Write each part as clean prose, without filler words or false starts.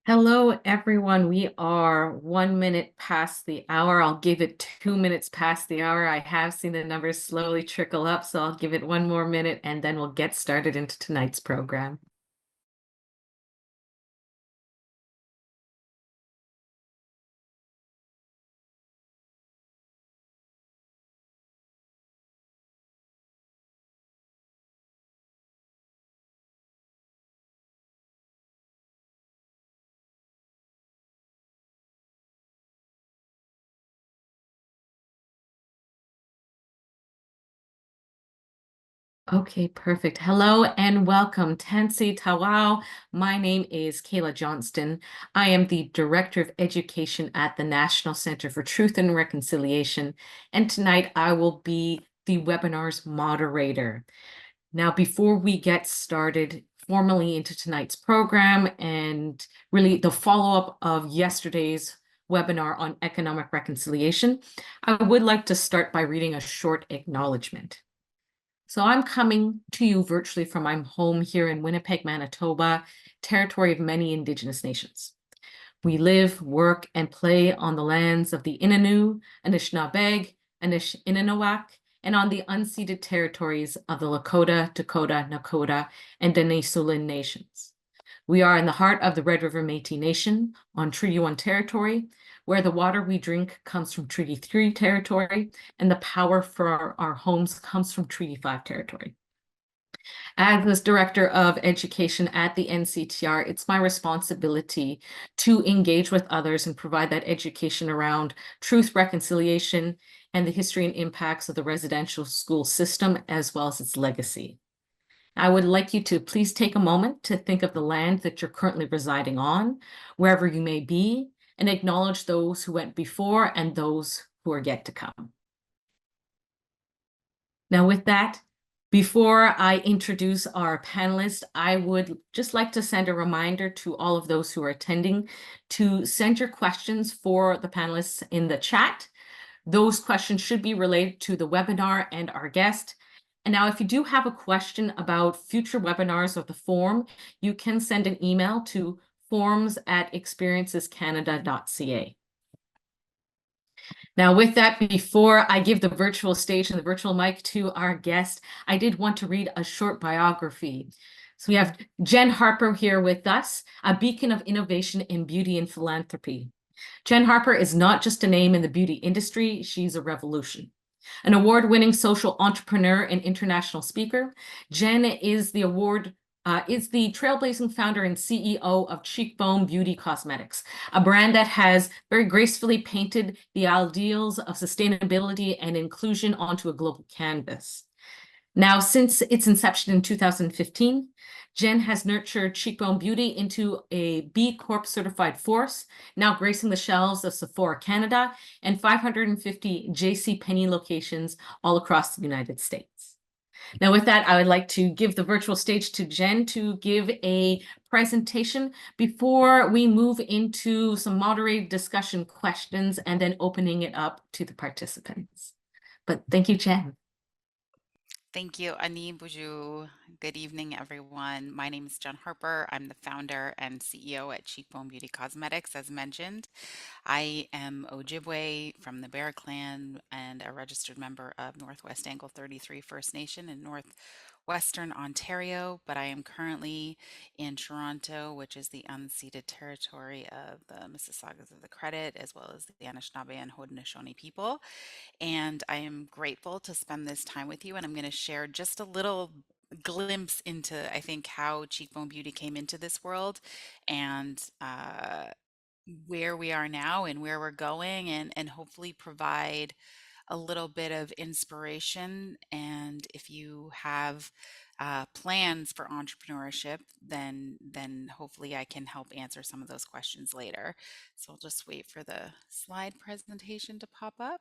Hello, everyone. We are 1 minute past the hour. I'll give it 2 minutes past the hour. I have seen the numbers slowly trickle up, so I'll give it one more minute and then we'll get started into tonight's program. Okay, perfect. Hello and welcome. Tansi Tawau. My name is Kayla Johnston. I am the Director of Education at the National Center for Truth and Reconciliation, and tonight I will be the webinar's moderator. Now, before we get started formally into tonight's program and really the follow-up of yesterday's webinar on economic reconciliation, I would like to start by reading a short acknowledgement. So I'm coming to you virtually from my home here in Winnipeg, Manitoba, territory of many Indigenous nations. We live, work, and play on the lands of the Innu, Anishinaabeg, Anish-Inanawak, and on the unceded territories of the Lakota, Dakota, Nakota, and Dene-Sulin nations. We are in the heart of the Red River Métis Nation on Treaty 1 territory, where the water we drink comes from Treaty 3 territory, and the power for our homes comes from Treaty 5 territory. As this Director of Education at the NCTR, it's my responsibility to engage with others and provide that education around truth, reconciliation, and the history and impacts of the residential school system, as well as its legacy. I would like you to please take a moment to think of the land that you're currently residing on, wherever you may be, and acknowledge those who went before and those who are yet to come. Now, with that, before I introduce our panelists, I would just like to send a reminder to all of those who are attending to send your questions for the panelists in the chat. Those questions should be related to the webinar and our guest. And now, if you do have a question about future webinars of the forum, you can send an email to forums@experiencescanada.ca. Now, with that, before I give the virtual stage and the virtual mic to our guest, I did want to read a short biography. So we have Jen Harper here with us, a beacon of innovation in beauty and philanthropy. Jen Harper is not just a name in the beauty industry, she's a revolution. An award-winning social entrepreneur and international speaker, Jen is the trailblazing founder and CEO of Cheekbone Beauty Cosmetics, a brand that has very gracefully painted the ideals of sustainability and inclusion onto a global canvas. Now, since its inception in 2015, Jen has nurtured Cheekbone Beauty into a B Corp certified force, now gracing the shelves of Sephora Canada and 550 JCPenney locations all across the United States. Now, with that, I would like to give the virtual stage to Jen to give a presentation before we move into some moderated discussion questions and then opening it up to the participants. But thank you, Jen. Thank you, Ani Buju. Good evening, everyone. My name is Jen Harper. I'm the founder and CEO at Cheekbone Beauty Cosmetics, as mentioned. I am Ojibwe from the Bear Clan and a registered member of Northwest Angle 33 First Nation in Northwestern Ontario, but I am currently in Toronto, which is the unceded territory of the Mississaugas of the Credit, as well as the Anishinaabe and Haudenosaunee people. And I am grateful to spend this time with you. And I'm going to share just a little glimpse into, I think, how Cheekbone Beauty came into this world and where we are now and where we're going, and hopefully provide a little bit of inspiration. And if you have plans for entrepreneurship, then hopefully I can help answer some of those questions later. So I'll just wait for the slide presentation to pop up.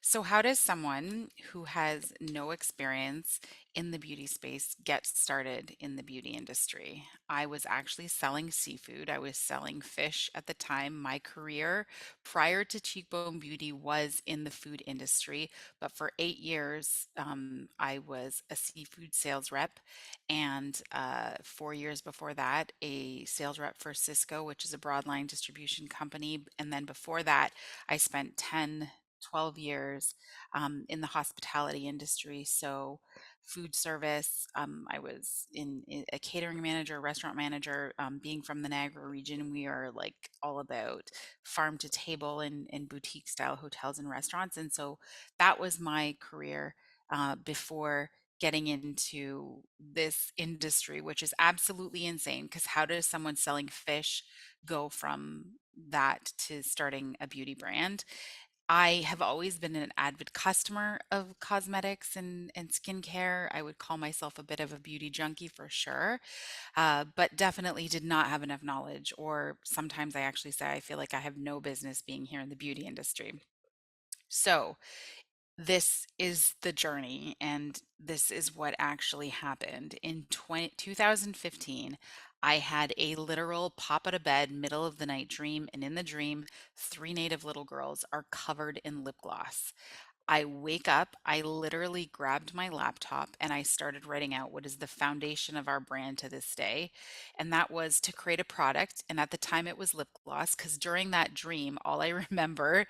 So, how does someone who has no experience in the beauty space get started in the beauty industry? I was actually selling seafood. I was selling fish at the time. My career prior to Cheekbone Beauty was in the food industry, but for 8 years, I was a seafood sales rep. And 4 years before that, a sales rep for Cisco, which is a broadline distribution company. And then before that, I spent 12 years in the hospitality industry. So, food service, I was in a catering manager, restaurant manager. Being from the Niagara region, we are like all about farm to table and boutique style hotels and restaurants. And so that was my career before getting into this industry, which is absolutely insane. Because how does someone selling fish go from that to starting a beauty brand? I have always been an avid customer of cosmetics and skincare. I would call myself a bit of a beauty junkie for sure, but definitely did not have enough knowledge. Or sometimes I actually say I feel like I have no business being here in the beauty industry. So, this is the journey, and this is what actually happened. In 2015, I had a literal pop out of bed, middle of the night dream, and in the dream, three native little girls are covered in lip gloss. I wake up, I literally grabbed my laptop and I started writing out what is the foundation of our brand to this day. And that was to create a product. And at the time it was lip gloss, because during that dream, all I remember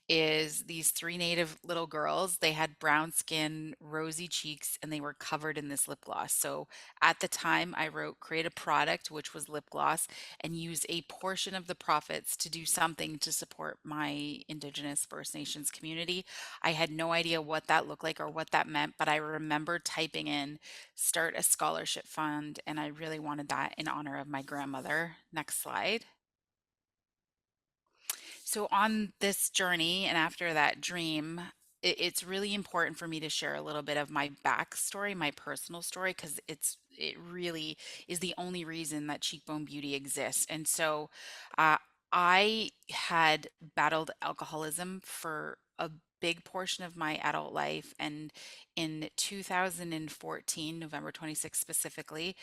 is these three native little girls. They had brown skin, rosy cheeks, and they were covered in this lip gloss. So at the time, I wrote create a product, which was lip gloss, and use a portion of the profits to do something to support my Indigenous First Nations community. I had no idea what that looked like or what that meant, but I remember typing in start a scholarship fund, and I really wanted that in honor of my grandmother. Next slide. So, on this journey and after that dream, it's really important for me to share a little bit of my backstory, my personal story, because it really is the only reason that Cheekbone Beauty exists. And so, uh, I had battled alcoholism for a big portion of my adult life, and in 2014, November 26th specifically,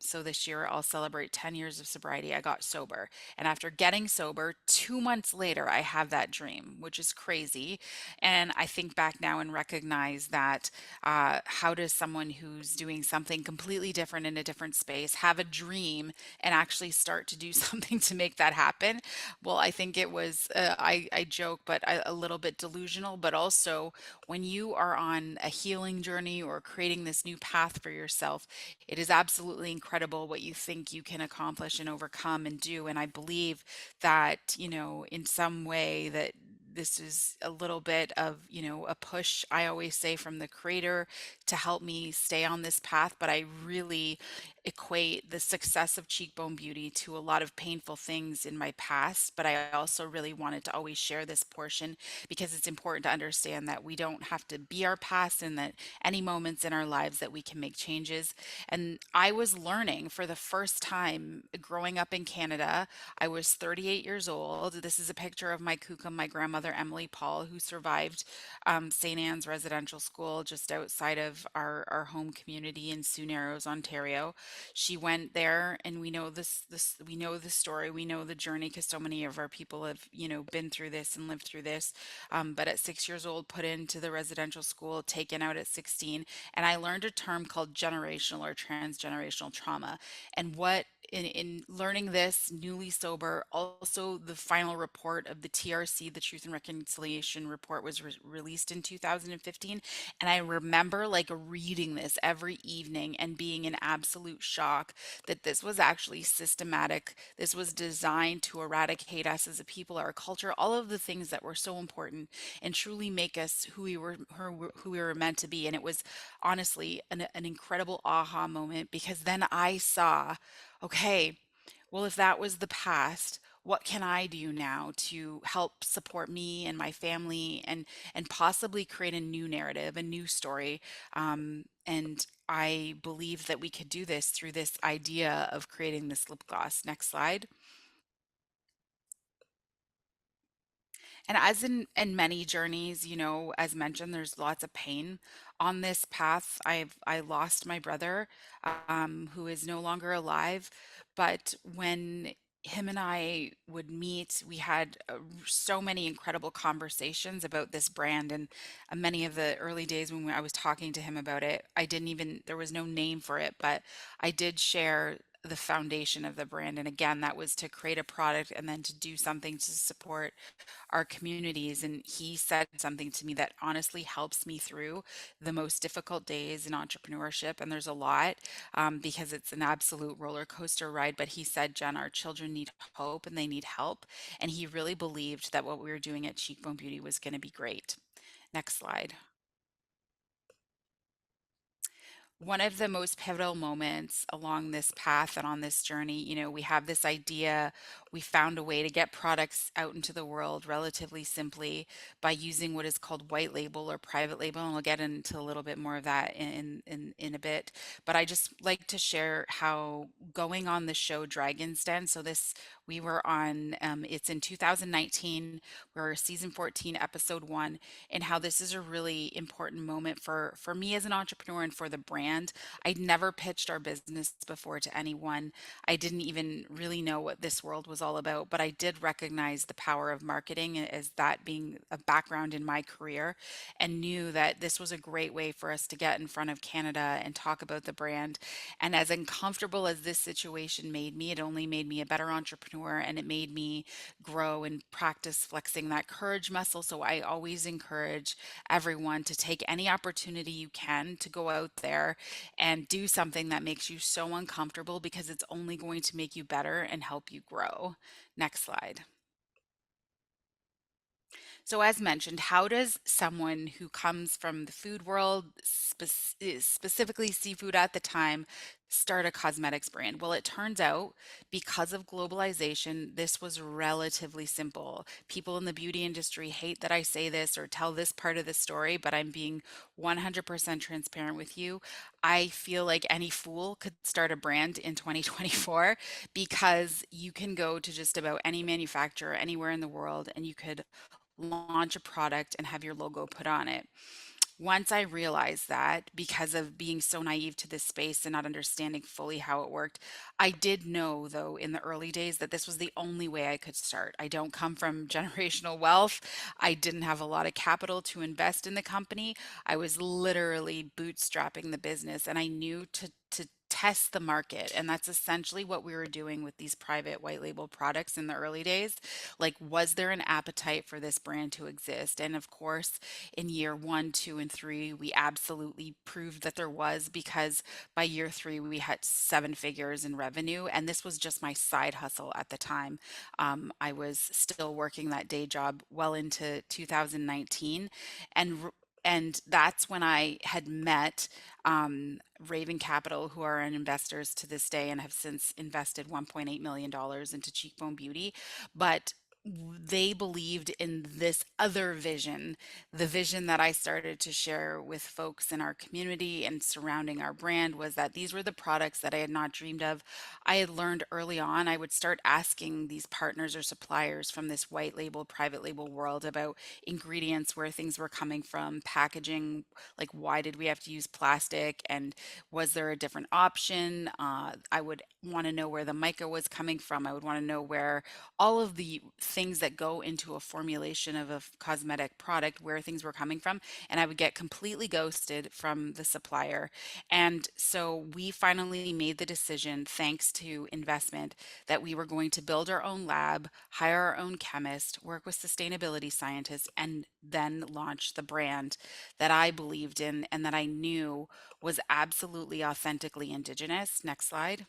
so this year I'll celebrate 10 years of sobriety. I got sober, and after getting sober, 2 months later, I have that dream, which is crazy. And I think back now and recognize that how does someone who's doing something completely different in a different space have a dream and actually start to do something to make that happen? Well, I think it was, I joke, but a little bit delusional, but also when you are on a healing journey or creating this new path for yourself, it is absolutely incredible what you think you can accomplish and overcome and do. And I believe that, in some way that this is a little bit of, a push, I always say, from the creator to help me stay on this path. But I really equate the success of Cheekbone Beauty to a lot of painful things in my past. But I also really wanted to always share this portion because it's important to understand that we don't have to be our past and that any moments in our lives that we can make changes. And I was learning for the first time growing up in Canada. I was 38 years old. This is a picture of my kukum, my grandmother, Emily Paul, who survived St. Anne's Residential School just outside of our home community in Sioux Narrows, Ontario. She went there, and we know we know the story, we know the journey, because so many of our people have, been through this and lived through this. But at 6 years old, put into the residential school, taken out at 16, and I learned a term called generational or transgenerational trauma. And what in learning this newly sober, also the final report of the TRC, the Truth and Reconciliation report, was released in 2015. And I remember like reading this every evening and being in absolute shock that this was actually systematic. This was designed to eradicate us as a people, our culture, all of the things that were so important and truly make us who we were meant to be. And it was honestly an incredible aha moment, because then I saw, okay, well, if that was the past, what can I do now to help support me and my family and possibly create a new narrative, a new story? And I believe that we could do this through this idea of creating this lip gloss. Next slide. And as in many journeys, as mentioned, there's lots of pain on this path. I lost my brother, who is no longer alive. But when him and I would meet, we had so many incredible conversations about this brand. And many of the early days when I was talking to him about it, I didn't even, there was no name for it, but I did share the foundation of the brand. And again, that was to create a product and then to do something to support our communities. And he said something to me that honestly helps me through the most difficult days in entrepreneurship. And there's a lot, because it's an absolute roller coaster ride. But he said, Jen, our children need hope and they need help. And he really believed that what we were doing at Cheekbone Beauty was going to be great. Next slide. One of the most pivotal moments along this path and on this journey, we have this idea. We found a way to get products out into the world relatively simply by using what is called white label or private label. And we'll get into a little bit more of that in a bit. But I just like to share how going on the show Dragon's Den. So this we were on, it's in 2019. We're season 14, episode one, and how this is a really important moment for me as an entrepreneur and for the brand. I'd never pitched our business before to anyone. I didn't even really know what this world was all about, but I did recognize the power of marketing as that being a background in my career, and knew that this was a great way for us to get in front of Canada and talk about the brand. And as uncomfortable as this situation made me, it only made me a better entrepreneur, and it made me grow and practice flexing that courage muscle. So I always encourage everyone to take any opportunity you can to go out there and do something that makes you so uncomfortable, because it's only going to make you better and help you grow. Next slide. So, as mentioned, how does someone who comes from the food world, specifically seafood at the time, start a cosmetics brand? Well, it turns out because of globalization, this was relatively simple. People in the beauty industry hate that I say this or tell this part of the story, but I'm being 100% transparent with you. I feel like any fool could start a brand in 2024, because you can go to just about any manufacturer anywhere in the world and you could launch a product and have your logo put on it. Once I realized that, because of being so naive to this space and not understanding fully how it worked, I did know, though, in the early days that this was the only way I could start. I don't come from generational wealth. I didn't have a lot of capital to invest in the company. I was literally bootstrapping the business, and I knew to test the market. And that's essentially what we were doing with these private white label products in the early days. Like, was there an appetite for this brand to exist? And of course, in year one, two, and three, we absolutely proved that there was, because by year three, we had seven figures in revenue. And this was just my side hustle at the time. I was still working that day job well into 2019. And and that's when I had met Raven Capital, who are investors to this day and have since invested $1.8 million into Cheekbone Beauty. But they believed in this other vision, the vision that I started to share with folks in our community and surrounding our brand, was that these were the products that I had not dreamed of. I had learned early on, I would start asking these partners or suppliers from this white label, private label world about ingredients, where things were coming from, packaging, like why did we have to use plastic, and was there a different option? I would want to know where the mica was coming from. I would want to know where all of the things that go into a formulation of a cosmetic product, where things were coming from, and I would get completely ghosted from the supplier. And so we finally made the decision, thanks to investment, that we were going to build our own lab, hire our own chemist, work with sustainability scientists, and then launch the brand that I believed in and that I knew was absolutely authentically Indigenous. Next slide.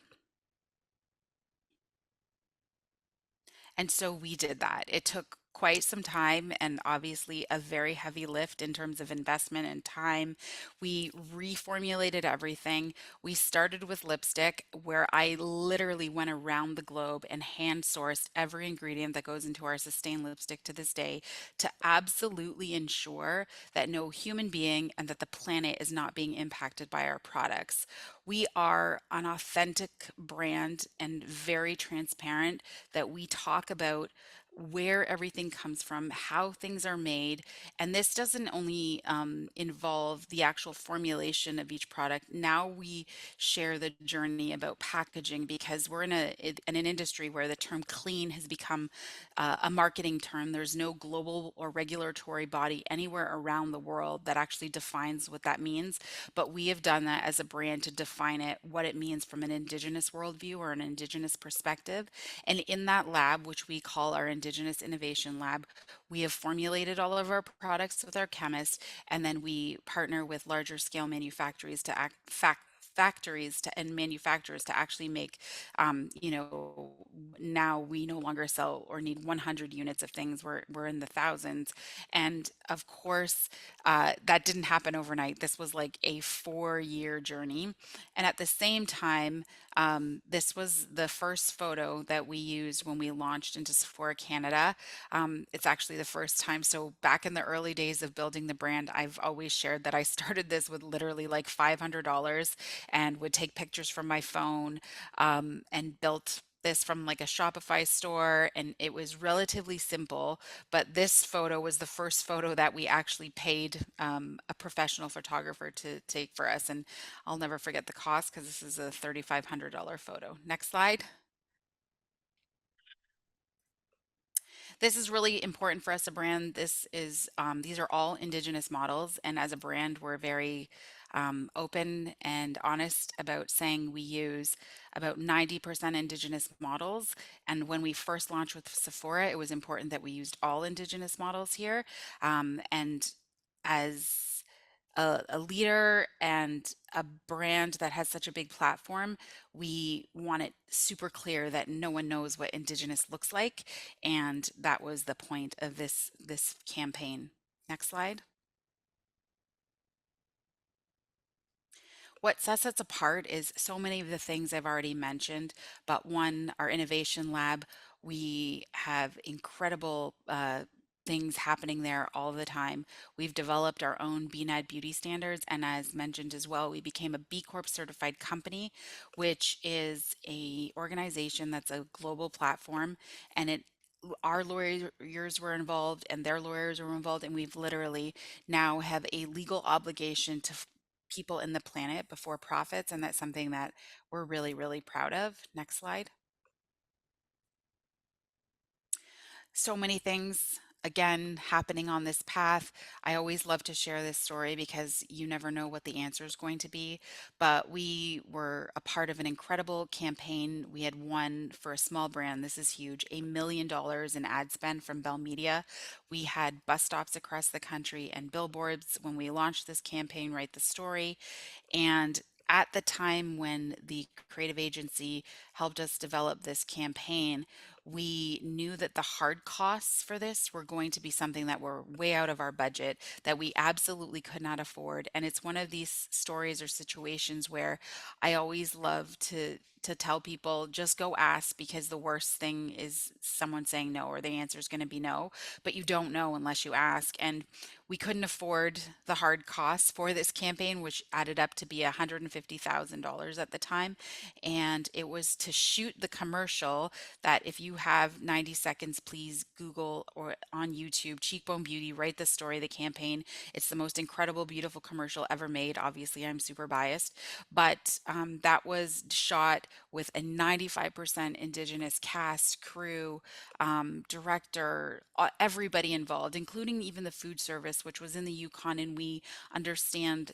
And so we did that. It took quite some time and obviously a very heavy lift in terms of investment and time. We reformulated everything. We started with lipstick, where I literally went around the globe and hand sourced every ingredient that goes into our sustained lipstick to this day, to absolutely ensure that no human being and that the planet is not being impacted by our products. We are an authentic brand and very transparent, that we talk about where everything comes from, how things are made. And this doesn't only involve the actual formulation of each product. Now we share the journey about packaging because we're in an industry where the term clean has become a marketing term. There's no global or regulatory body anywhere around the world that actually defines what that means. But we have done that as a brand to define it, what it means from an Indigenous worldview or an Indigenous perspective. And in that lab, which we call our Indigenous Innovation Lab, we have formulated all of our products with our chemists, and then we partner with larger scale manufacturers to factories to and manufacturers to actually make now we no longer sell or need 100 units of things. We're in the thousands. And of course, that didn't happen overnight. This was like a 4-year journey. And at the same time, this was the first photo that we used when we launched into Sephora Canada. It's actually the first time. So back in the early days of building the brand, I've always shared that I started this with literally like $500 and would take pictures from my phone, and built this from like a Shopify store, and it was relatively simple. But this photo was the first photo that we actually paid a professional photographer to take for us, and I'll never forget the cost because this is a $3,500 photo. Next slide. This is really important for us as a brand. These are all Indigenous models, and as a brand, we're very open and honest about saying we use about 90% Indigenous models. And when we first launched with Sephora, it was important that we used all Indigenous models here. And as a leader and a brand that has such a big platform, we want it super clear that no one knows what Indigenous looks like, and that was the point of this campaign. Next slide. What sets us apart is so many of the things I've already mentioned, but one, our innovation lab, we have incredible things happening there all the time. We've developed our own BNAD beauty standards, and as mentioned as well, we became a B Corp certified company, which is a organization that's a global platform, and it our lawyers were involved and their lawyers were involved, and we've literally now have a legal obligation to people in the planet before profits, and that's something that we're really, really proud of. Next slide. So many things again happening on this path. I always love to share this story because you never know what the answer is going to be. But we were a part of an incredible campaign. We had won for a small brand. This is huge, $1 million in ad spend from Bell Media. We had bus stops across the country and billboards when we launched this campaign, Write the Story. And at the time when the creative agency helped us develop this campaign, we knew that the hard costs for this were going to be something that were way out of our budget, that we absolutely could not afford. And it's one of these stories or situations where I always love to tell people just go ask, because the worst thing is someone saying no or the answer is going to be no, but you don't know unless you ask. And we couldn't afford the hard costs for this campaign, which added up to be $150,000 at the time. And it was to shoot the commercial that, if you have 90 seconds, please Google or on YouTube, Cheekbone Beauty, Write the Story, the campaign. It's the most incredible, beautiful commercial ever made. Obviously, I'm super biased, but that was shot with a 95% Indigenous cast, crew, director, everybody involved, including even the food service, which was in the Yukon. And we understand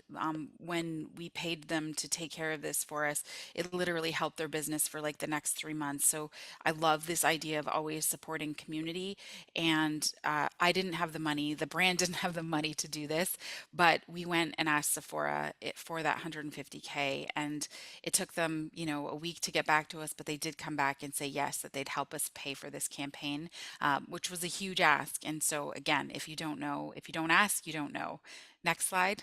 when we paid them to take care of this for us, it literally helped their business for like the next 3 months. So I love this idea of always supporting community. And I didn't have the money, the brand didn't have the money to do this, but we went and asked Sephora for that 150K. And it took them, a week to get back to us, but they did come back and say yes, that they'd help us pay for this campaign, which was a huge ask. And so, again, if you don't know, if you don't ask, you don't know. Next slide.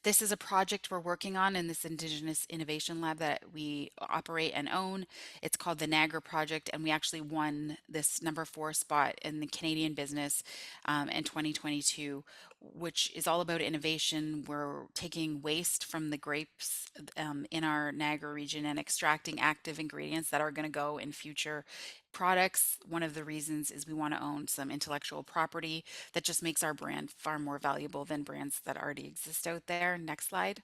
This is a project we're working on in this Indigenous Innovation Lab that we operate and own. It's called the Niagara Project, and we actually won this number 4 spot in the Canadian business in 2022. which is all about innovation. We're taking waste from the grapes in our Niagara region and extracting active ingredients that are going to go in future products. One of the reasons is we want to own some intellectual property that just makes our brand far more valuable than brands that already exist out there. Next slide.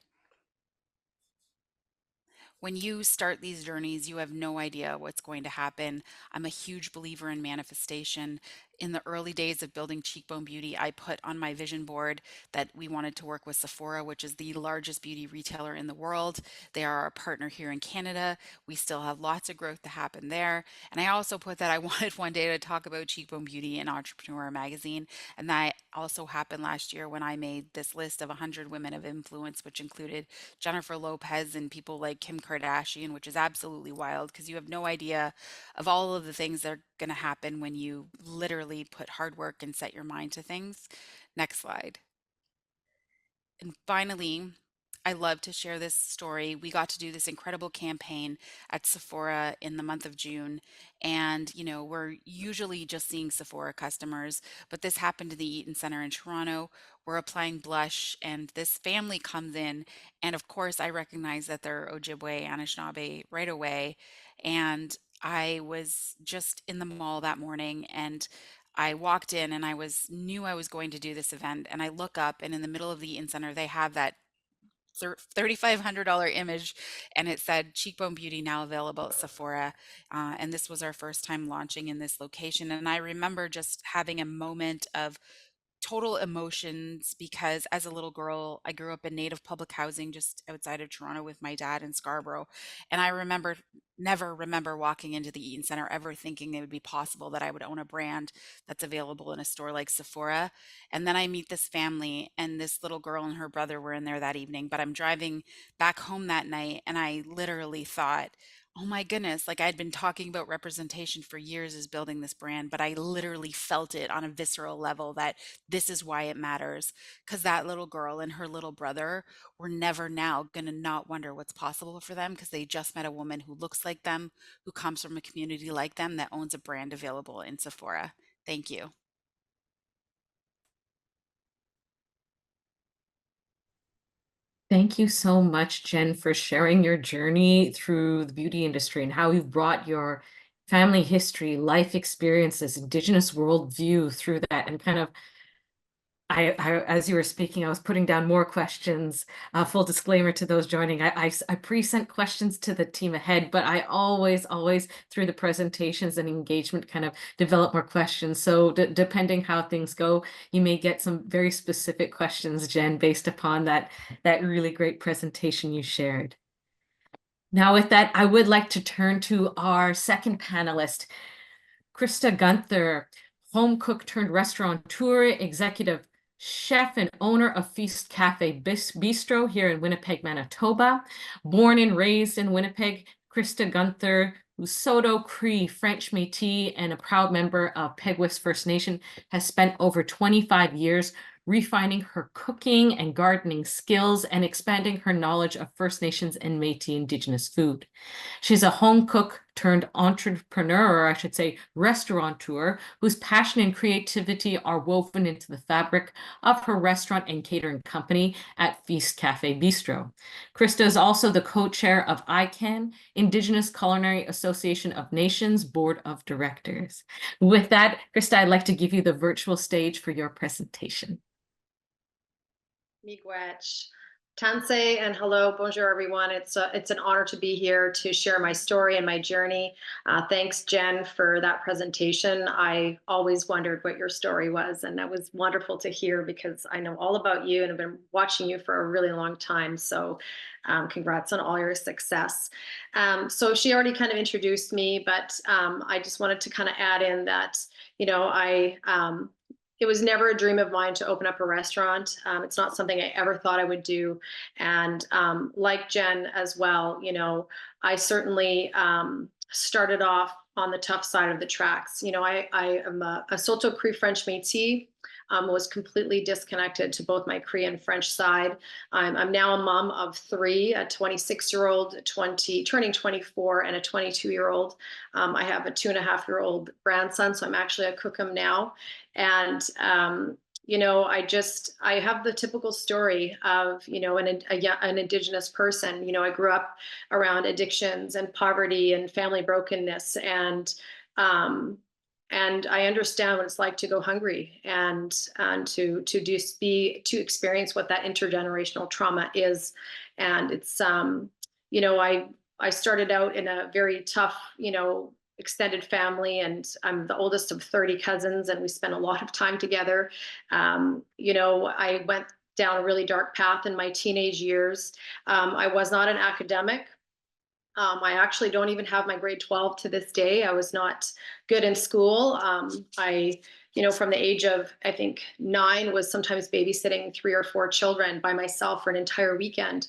When you start these journeys, you have no idea what's going to happen. I'm a huge believer in manifestation. In the early days of building Cheekbone Beauty, I put on my vision board that we wanted to work with Sephora, which is the largest beauty retailer in the world. They are our partner here in Canada. We still have lots of growth to happen there. And I also put that I wanted one day to talk about Cheekbone Beauty in Entrepreneur magazine. And that also happened last year when I made this list of 100 women of influence, which included Jennifer Lopez and people like Kim Kardashian, which is absolutely wild because you have no idea of all of the things that are going to happen when you literally put hard work and set your mind to things. Next slide. And finally, I love to share this story. We got to do this incredible campaign at Sephora in the month of June. And, we're usually just seeing Sephora customers, but this happened in the Eaton Center in Toronto. We're applying blush, and this family comes in. And of course, I recognize that they're Ojibwe, Anishinaabe right away. And I was just in the mall that morning, and I walked in and knew I was going to do this event, and I look up, and in the middle of the Eaton Center they have that $3,500 image, and it said Cheekbone Beauty now available at Sephora. And this was our first time launching in this location, and I remember just having a moment of total emotions because as a little girl, I grew up in native public housing just outside of Toronto with my dad in Scarborough. And I never remember walking into the Eaton Center ever thinking it would be possible that I would own a brand that's available in a store like Sephora. And then I meet this family, and this little girl and her brother were in there that evening. But I'm driving back home that night, and I literally thought, oh my goodness, like I'd been talking about representation for years as building this brand, but I literally felt it on a visceral level that this is why it matters. Because that little girl and her little brother were never now going to not wonder what's possible for them because they just met a woman who looks like them, who comes from a community like them, that owns a brand available in Sephora. Thank you. Thank you so much, Jen, for sharing your journey through the beauty industry and how you've brought your family history, life experiences, Indigenous worldview through that, and kind of as you were speaking, I was putting down more questions. Full disclaimer to those joining, I pre-sent questions to the team ahead, but I always through the presentations and engagement kind of develop more questions. So depending how things go, you may get some very specific questions, Jen, based upon that really great presentation you shared. Now with that, I would like to turn to our second panelist, Krista Gunther, home cook turned restaurateur, executive chef and owner of Feast Cafe Bistro here in Winnipeg, Manitoba. Born and raised in Winnipeg, Krista Gunther, who's Saulteaux Cree French Métis and a proud member of Peguis First Nation, has spent over 25 years refining her cooking and gardening skills and expanding her knowledge of First Nations and Métis Indigenous food. She's a home cook turned entrepreneur, or I should say restaurateur, whose passion and creativity are woven into the fabric of her restaurant and catering company at Feast Cafe Bistro. Krista is also the co-chair of ICANN, Indigenous Culinary Association of Nations Board of Directors. With that, Krista, I'd like to give you the virtual stage for your presentation. Miigwech, Tansei, and hello, bonjour, everyone. It's an honor to be here to share my story and my journey. Thanks, Jen, for that presentation. I always wondered what your story was, and that was wonderful to hear because I know all about you and have been watching you for a really long time. So congrats on all your success. So she already kind of introduced me, but I just wanted to kind of add in that, it was never a dream of mine to open up a restaurant. It's not something I ever thought I would do. And like Jen as well, I certainly started off on the tough side of the tracks. I am a Saulteaux Cree French Métis, was completely disconnected to both my Cree and French side. I'm now a mom of three, a 26-year-old, turning 24, and a 22-year-old. I have a 2.5-year-old grandson, so I'm actually a cookum now. And I have the typical story of, an Indigenous person. I grew up around addictions and poverty and family brokenness, um, and I understand what it's like to go hungry and to experience what that intergenerational trauma is. And it's I started out in a very tough, extended family, and I'm the oldest of 30 cousins, and we spent a lot of time together. I went down a really dark path in my teenage years. I was not an academic. I actually don't even have my grade 12 to this day. I was not good in school. From the age of, I think, 9, was sometimes babysitting 3 or 4 children by myself for an entire weekend.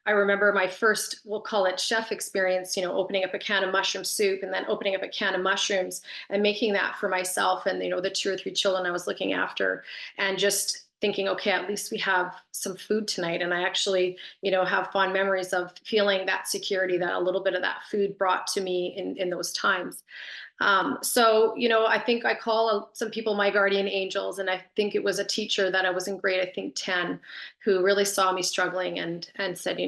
I remember my first, we'll call it chef experience, opening up a can of mushroom soup and then opening up a can of mushrooms and making that for myself and, the 2 or 3 children I was looking after, and just thinking, okay, at least we have some food tonight. And I actually, have fond memories of feeling that security that a little bit of that food brought to me in those times. I think I call some people my guardian angels, and I think it was a teacher that I was in grade, I think 10, who really saw me struggling and said,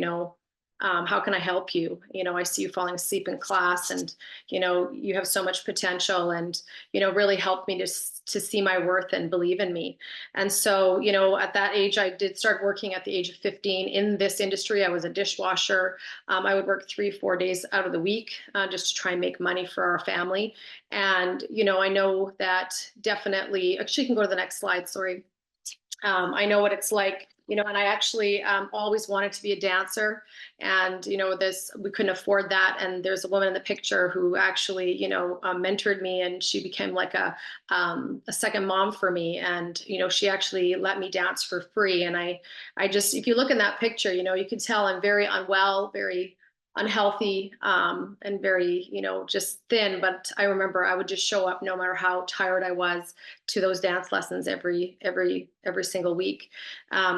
how can I help you? I see you falling asleep in class, and, you have so much potential, and, really helped me to see my worth and believe in me. And so, at that age, I did start working at the age of 15 in this industry. I was a dishwasher. I would work 3-4 days out of the week just to try and make money for our family. And, I know that definitely, actually, you can go to the next slide, sorry. I know what it's like, and I actually always wanted to be a dancer, and, we couldn't afford that. And there's a woman in the picture who actually, mentored me, and she became like a second mom for me. And, she actually let me dance for free. And I just, if you look in that picture, you can tell I'm very unwell, very unhealthy, and very, just thin. But I remember I would just show up no matter how tired I was to those dance lessons every single week.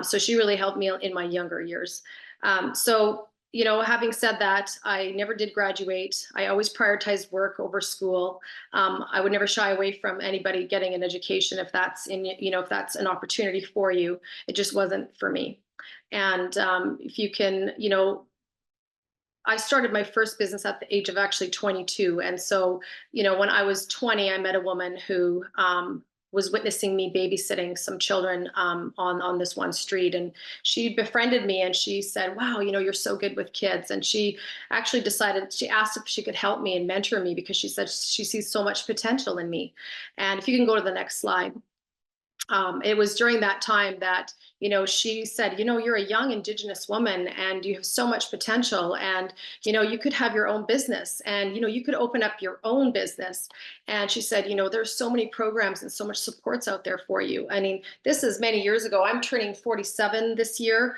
So she really helped me in my younger years. Having said that, I never did graduate. I always prioritized work over school. I would never shy away from anybody getting an education if that's if that's an opportunity for you. It just wasn't for me. And if you can, I started my first business at the age of actually 22. And so, when I was 20, I met a woman who was witnessing me babysitting some children on this one street. And she befriended me, and she said, wow, you're so good with kids. And she actually she asked if she could help me and mentor me, because she said she sees so much potential in me. And if you can go to the next slide. It was during that time that, she said, you're a young Indigenous woman, and you have so much potential, and, you could have your own business, and, you could open up your own business. And she said, there's so many programs and so much supports out there for you. I mean, this is many years ago. I'm turning 47 this year.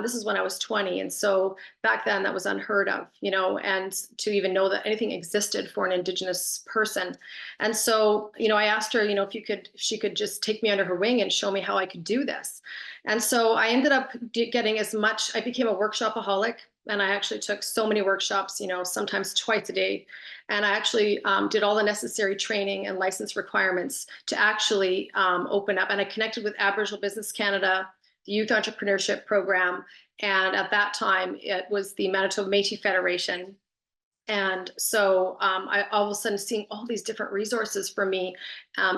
This is when I was 20. And so back then that was unheard of, and to even know that anything existed for an Indigenous person. And so, I asked her, if she could just take me under her wing and show me how I could do this. And so I ended up getting I became a workshopaholic, and I actually took so many workshops, sometimes twice a day. And I actually did all the necessary training and license requirements to actually open up. And I connected with Aboriginal Business Canada, the Youth Entrepreneurship Program. And at that time, it was the Manitoba Métis Federation. And so I all of a sudden seeing all these different resources for me,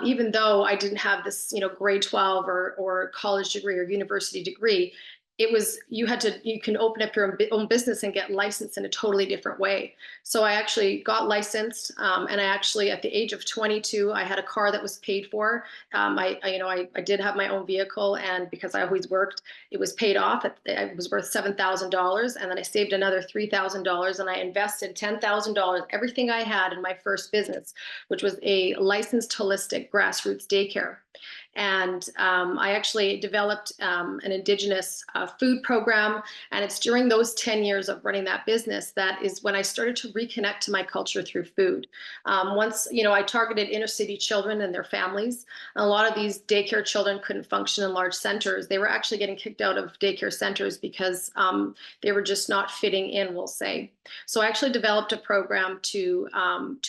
even though I didn't have this, grade 12 or college degree or university degree. It was, you can open up your own business and get licensed in a totally different way. So I actually got licensed, and I actually, at the age of 22, I had a car that was paid for. I did have my own vehicle, and because I always worked, it was paid off. It was worth $7,000, and then I saved another $3,000, and I invested $10,000, everything I had, in my first business, which was a licensed holistic grassroots daycare. And I actually developed an Indigenous food program. And it's during those 10 years of running that business that is when I started to reconnect to my culture through food. Once, I targeted inner city children and their families. A lot of these daycare children couldn't function in large centers. They were actually getting kicked out of daycare centers because they were just not fitting in, we'll say. So I actually developed a program to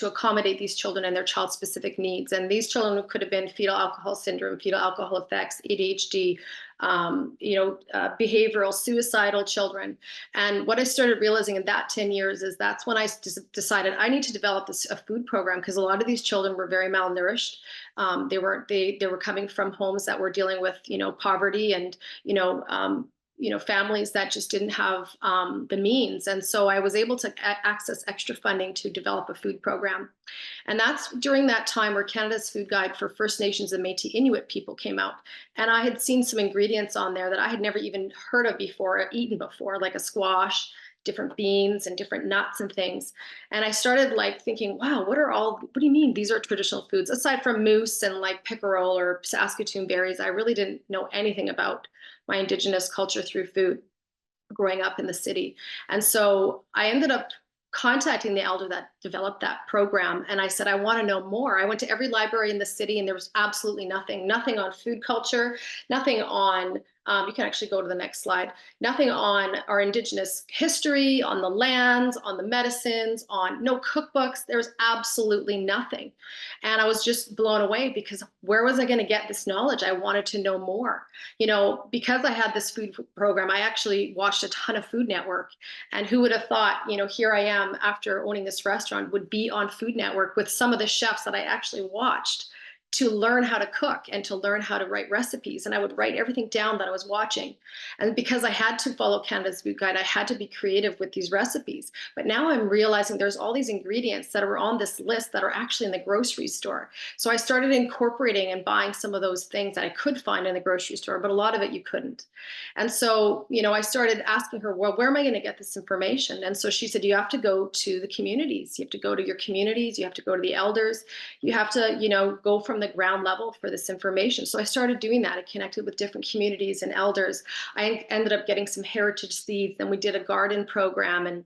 accommodate these children and their child-specific needs. And these children could have been fetal alcohol syndrome, fetal alcohol effects, ADHD, behavioral, suicidal children. And what I started realizing in that 10 years is that's when I decided I need to develop a food program, because a lot of these children were very malnourished. They were coming from homes that were dealing with, poverty and, families that just didn't have the means. And so I was able to access extra funding to develop a food program. And that's during that time where Canada's Food Guide for First Nations and Métis Inuit people came out. And I had seen some ingredients on there that I had never even heard of before, or eaten before, like a squash, different beans and different nuts and things. And I started thinking, wow, what do you mean these are traditional foods? Aside from moose and pickerel or Saskatoon berries, I really didn't know anything about my Indigenous culture through food growing up in the city. And so I ended up contacting the elder that developed that program. And I said, I want to know more. I went to every library in the city and there was absolutely nothing on food culture, nothing on, you can actually go to the next slide, nothing on our Indigenous history, on the lands, on the medicines, on no cookbooks. There was absolutely nothing. And I was just blown away, because where was I going to get this knowledge? I wanted to know more. Because I had this food program, I actually watched a ton of Food Network. And who would have thought, here I am after owning this restaurant, would be on Food Network with some of the chefs that I actually watched to learn how to cook and to learn how to write recipes. And I would write everything down that I was watching. And because I had to follow Canada's Food Guide, I had to be creative with these recipes. But now I'm realizing there's all these ingredients that are on this list that are actually in the grocery store. So I started incorporating and buying some of those things that I could find in the grocery store, but a lot of it you couldn't. And so, I started asking her, well, where am I going to get this information? And so she said, you have to go to the communities. You have to go to your communities. You have to go to the elders. You have to, go from the ground level for this information. So I started doing that. I connected with different communities and elders. I ended up getting some heritage seeds. Then we did a garden program, and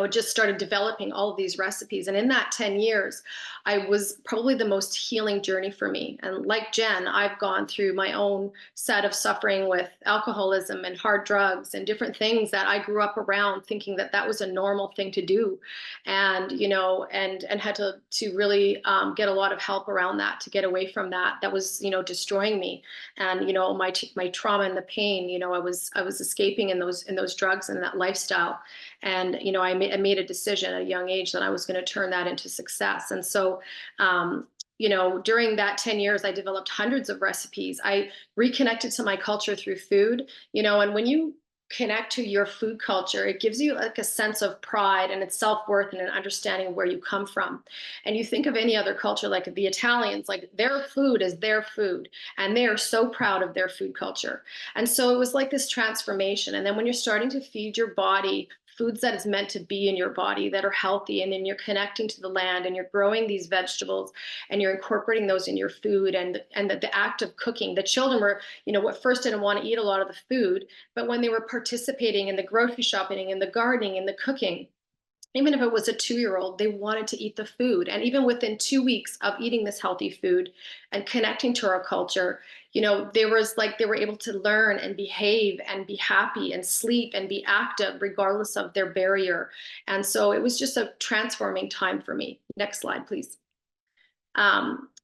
just started developing all of these recipes. And in that 10 years, I was probably the most healing journey for me. And like Jen, I've gone through my own set of suffering with alcoholism and hard drugs and different things that I grew up around, thinking that that was a normal thing to do. And, and had to really get a lot of help around that to get away from that. That was, destroying me. And, my trauma and the pain, I was escaping in those drugs and that lifestyle. And, I made a decision at a young age that I was going to turn that into success. And so, during that 10 years, I developed hundreds of recipes. I reconnected to my culture through food, and when you connect to your food culture, it gives you a sense of pride and its self-worth and an understanding of where you come from. And you think of any other culture, like the Italians, their food is their food, and they are so proud of their food culture. And so it was like this transformation. And then when you're starting to feed your body foods that is meant to be in your body that are healthy, and then you're connecting to the land and you're growing these vegetables and you're incorporating those in your food, and the act of cooking. The children were, at first didn't want to eat a lot of the food, but when they were participating in the grocery shopping, in the gardening, in the cooking, even if it was a 2-year-old, they wanted to eat the food. And even within 2 weeks of eating this healthy food and connecting to our culture, they were able to learn and behave and be happy and sleep and be active regardless of their barrier. And so it was just a transforming time for me. Next slide, please.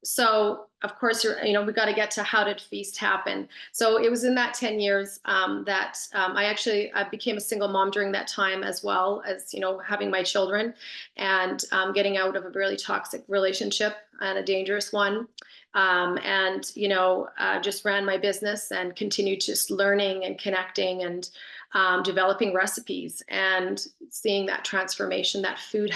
So of course, we got to get to how did feast happen. So it was in that 10 years that I became a single mom during that time, as well as, having my children and getting out of a really toxic relationship and a dangerous one. Just ran my business and continued just learning and connecting and developing recipes and seeing that transformation that food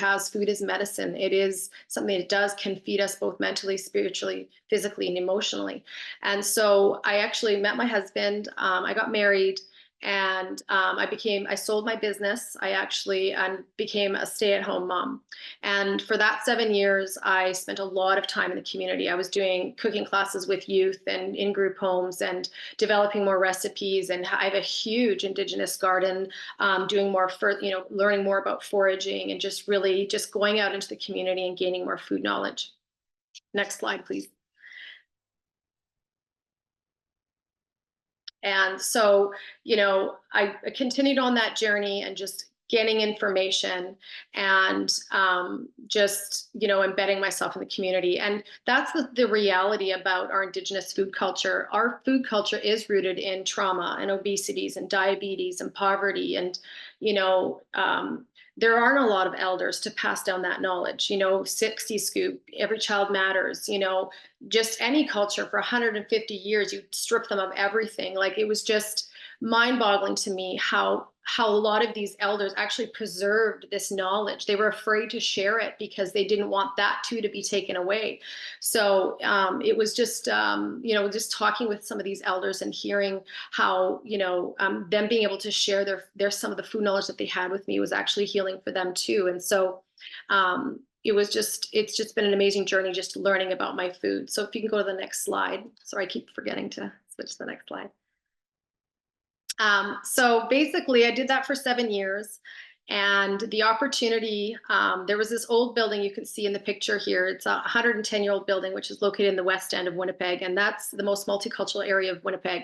is medicine. It is something that can feed us both mentally, spiritually, physically, and emotionally. And so I actually met my husband. I got married. And I sold my business. I actually became a stay-at-home mom. And for that 7 years, I spent a lot of time in the community. I was doing cooking classes with youth and in group homes and developing more recipes. And I have a huge Indigenous garden, doing more for, learning more about foraging and just really just going out into the community and gaining more food knowledge. Next slide, please. And so, I continued on that journey and just getting information and just, embedding myself in the community. And that's the reality about our Indigenous food culture. Our food culture is rooted in trauma and obesities and diabetes and poverty. And, there aren't a lot of elders to pass down that knowledge, 60 scoop, every child matters, just any culture for 150 years, you strip them of everything. Like, it was just mind-boggling to me how a lot of these elders actually preserved this knowledge. They were afraid to share it because they didn't want that too to be taken away. So it was just, just talking with some of these elders and hearing how, them being able to share their some of the food knowledge that they had with me was actually healing for them too. And so it's just been an amazing journey just learning about my food. So if you can go to the next slide. Sorry, I keep forgetting to switch to the next slide. So basically I did that for 7 years, and the opportunity, there was this old building you can see in the picture here. It's a 110-year-old building, which is located in the west end of Winnipeg. And that's the most multicultural area of Winnipeg.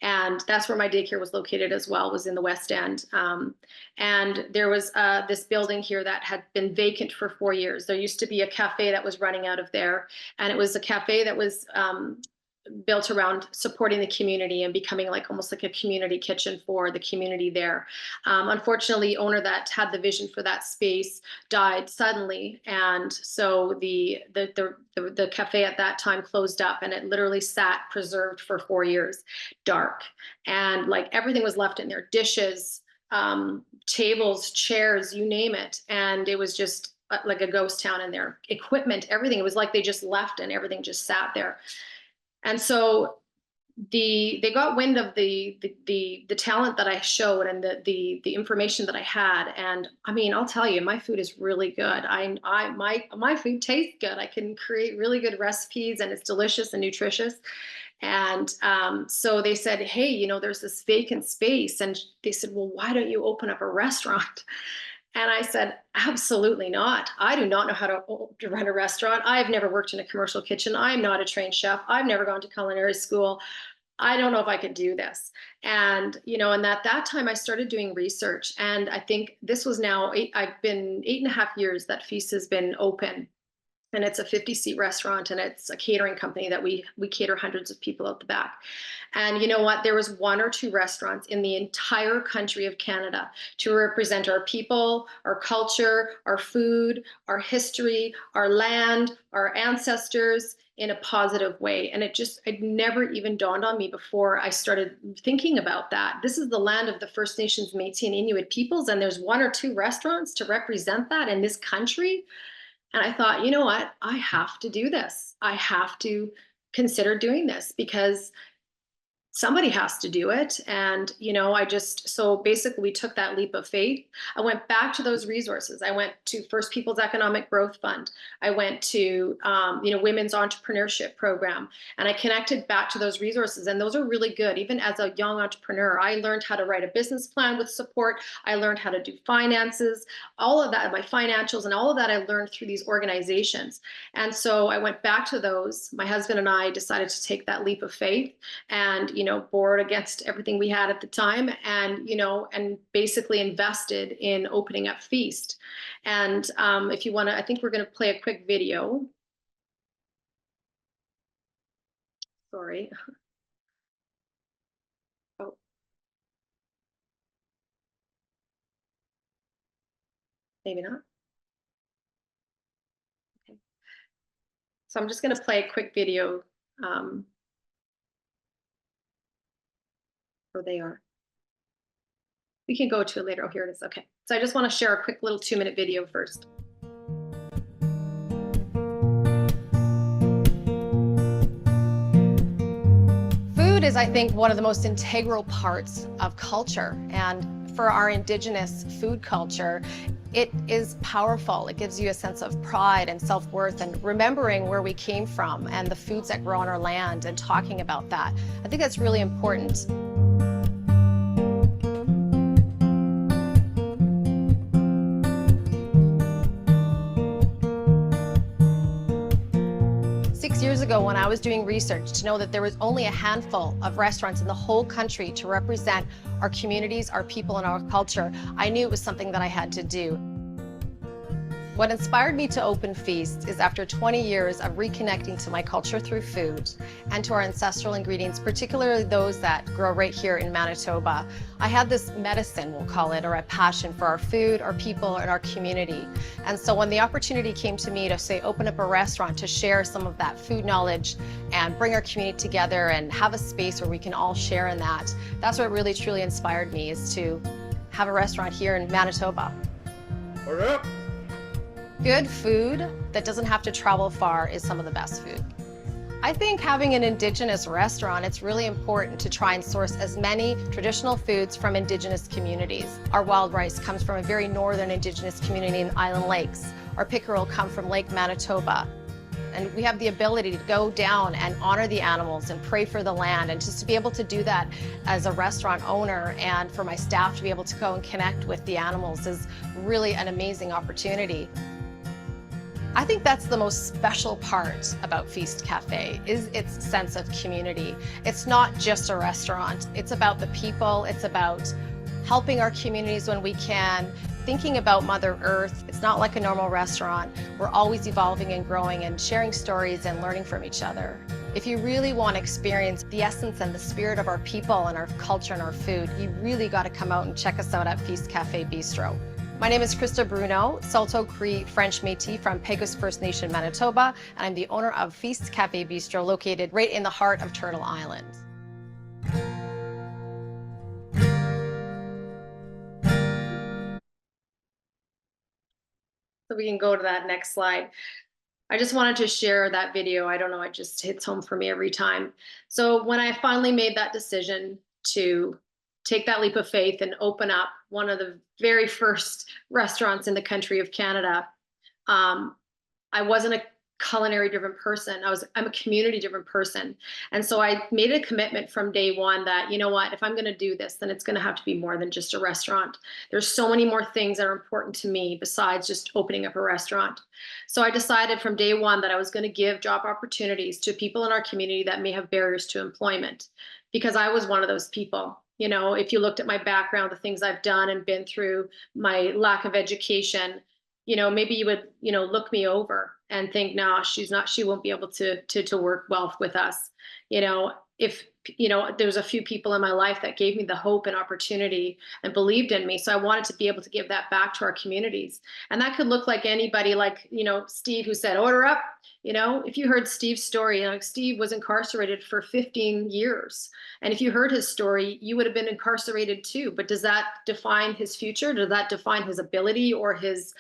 And that's where my daycare was located as well, was in the west end. And there was this building here that had been vacant for 4 years. There used to be a cafe that was running out of there. And it was a cafe that was built around supporting the community and becoming almost like a community kitchen for the community there. Unfortunately, owner that had the vision for that space died suddenly, and so the cafe at that time closed up, and it literally sat preserved for 4 years, dark, and everything was left in there, dishes, tables, chairs, you name it, and it was just like a ghost town in there. Equipment, everything, it was like they just left and everything just sat there. And so they got wind of the talent that I showed and the information that I had. And I mean, I'll tell you, my food is really good. My food tastes good. I can create really good recipes, and it's delicious and nutritious. And so they said, hey, there's this vacant space. And they said, well, why don't you open up a restaurant? And I said, absolutely not. I do not know how to run a restaurant. I have never worked in a commercial kitchen. I'm not a trained chef. I've never gone to culinary school. I don't know if I could do this. And, and at that time I started doing research. And I think this was now, I've been 8.5 years that Feast has been open. And it's a 50-seat restaurant, and it's a catering company that we cater hundreds of people out the back. And you know what? There was 1 or 2 restaurants in the entire country of Canada to represent our people, our culture, our food, our history, our land, our ancestors in a positive way. And it never even dawned on me before I started thinking about that. This is the land of the First Nations, Métis, and Inuit peoples, and there's 1 or 2 restaurants to represent that in this country. And I thought, you know what? I have to do this. I have to consider doing this because somebody has to do it. And, so basically we took that leap of faith. I went back to those resources. I went to First Peoples Economic Growth Fund. I went to, Women's Entrepreneurship Program, and I connected back to those resources. And those are really good. Even as a young entrepreneur, I learned how to write a business plan with support. I learned how to do finances, all of that, my financials, and all of that I learned through these organizations. And so I went back to those. My husband and I decided to take that leap of faith and, board against everything we had at the time, and, and basically invested in opening up Feast. And if you want to, I think we're going to play a quick video. Sorry. Oh. Maybe not. Okay. So I'm just going to play a quick video. Where they are. We can go to it later. Oh, here it is. Okay. So I just want to share a quick little 2-minute video first. Food is, I think, one of the most integral parts of culture. And for our Indigenous food culture, it is powerful. It gives you a sense of pride and self-worth and remembering where we came from and the foods that grow on our land and talking about that. I think that's really important. Years ago, when I was doing research, to know that there was only a handful of restaurants in the whole country to represent our communities, our people, and our culture, I knew it was something that I had to do. What inspired me to open Feast is after 20 years of reconnecting to my culture through food and to our ancestral ingredients, particularly those that grow right here in Manitoba. I had this medicine, we'll call it, or a passion for our food, our people, and our community. And so when the opportunity came to me to say, open up a restaurant to share some of that food knowledge and bring our community together and have a space where we can all share in that, that's what really truly inspired me, is to have a restaurant here in Manitoba. Order up. Good food that doesn't have to travel far is some of the best food. I think having an Indigenous restaurant, it's really important to try and source as many traditional foods from Indigenous communities. Our wild rice comes from a very northern Indigenous community in Island Lakes. Our pickerel come from Lake Manitoba. And we have the ability to go down and honor the animals and pray for the land, and just to be able to do that as a restaurant owner and for my staff to be able to go and connect with the animals is really an amazing opportunity. I think that's the most special part about Feast Cafe, is its sense of community. It's not just a restaurant, it's about the people, it's about helping our communities when we can, thinking about Mother Earth. It's not like a normal restaurant. We're always evolving and growing and sharing stories and learning from each other. If you really want to experience the essence and the spirit of our people and our culture and our food, you really got to come out and check us out at Feast Cafe Bistro. My name is Krista Bruno, Saulteaux Cree French Métis from Peguis First Nation, Manitoba, and I'm the owner of Feast Cafe Bistro, located right in the heart of Turtle Island. So we can go to that next slide. I just wanted to share that video. I don't know, it just hits home for me every time. So when I finally made that decision to take that leap of faith and open up one of the very first restaurants in the country of Canada, I wasn't a culinary driven person. I'm a community driven person. And so I made a commitment from day one that, you know what, if I'm going to do this, then it's going to have to be more than just a restaurant. There's so many more things that are important to me besides just opening up a restaurant. So I decided from day one that I was going to give job opportunities to people in our community that may have barriers to employment, because I was one of those people. You know, if you looked at my background, the things I've done and been through, my lack of education, you know, maybe you would, you know, look me over and think, no, she won't be able to work well with us. You know, if, you know, there was a few people in my life that gave me the hope and opportunity and believed in me. So I wanted to be able to give that back to our communities. And that could look like anybody, like, you know, Steve, who said, order up. You know, if you heard Steve's story, you know, Steve was incarcerated for 15 years. And if you heard his story, you would have been incarcerated too. But does that define his future? Does that define his ability or his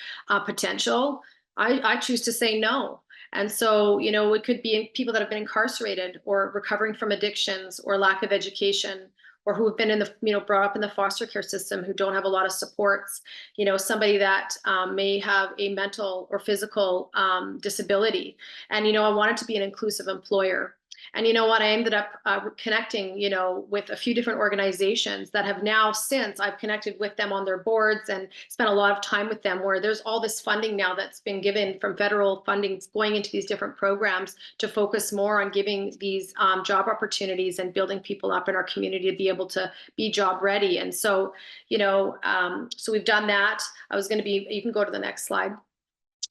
potential? I choose to say no. And so, you know, it could be people that have been incarcerated or recovering from addictions or lack of education, or who have been in the, you know, brought up in the foster care system, who don't have a lot of supports, you know, somebody that may have a mental or physical disability. And, you know, I wanted to be an inclusive employer. And you know what, I ended up connecting, you know, with a few different organizations that have now, since I've connected with them on their boards and spent a lot of time with them, where there's all this funding now that's been given from federal funding going into these different programs to focus more on giving these job opportunities and building people up in our community to be able to be job ready. And so, you know, so we've done that. You can go to the next slide.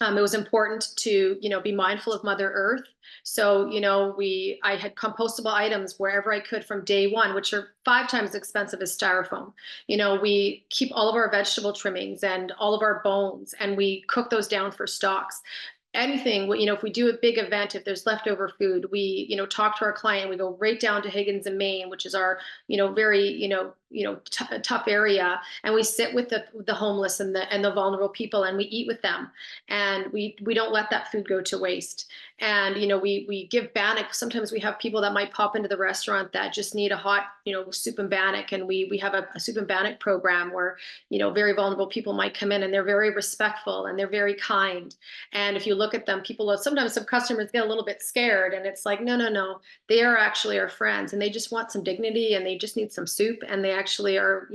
It was important to, you know, be mindful of Mother Earth. So, you know, I had compostable items wherever I could from day one, which are 5 times as expensive as styrofoam. You know, we keep all of our vegetable trimmings and all of our bones, and we cook those down for stocks. anything, if we do a big event, if there's leftover food, we, talk to our client, we go right down to Higgins and Maine, which is our, very, tough area. And we sit with the homeless and the vulnerable people, and we eat with them. And we don't let that food go to waste. And, we give bannock. Sometimes we have people that might pop into the restaurant that just need a hot, soup and bannock. And we have a soup and bannock program where, very vulnerable people might come in, and they're very respectful and they're very kind. And if you look at them, sometimes some customers get a little bit scared, and it's like, no, no, no, they are actually our friends, and they just want some dignity, and they just need some soup, and they actually are,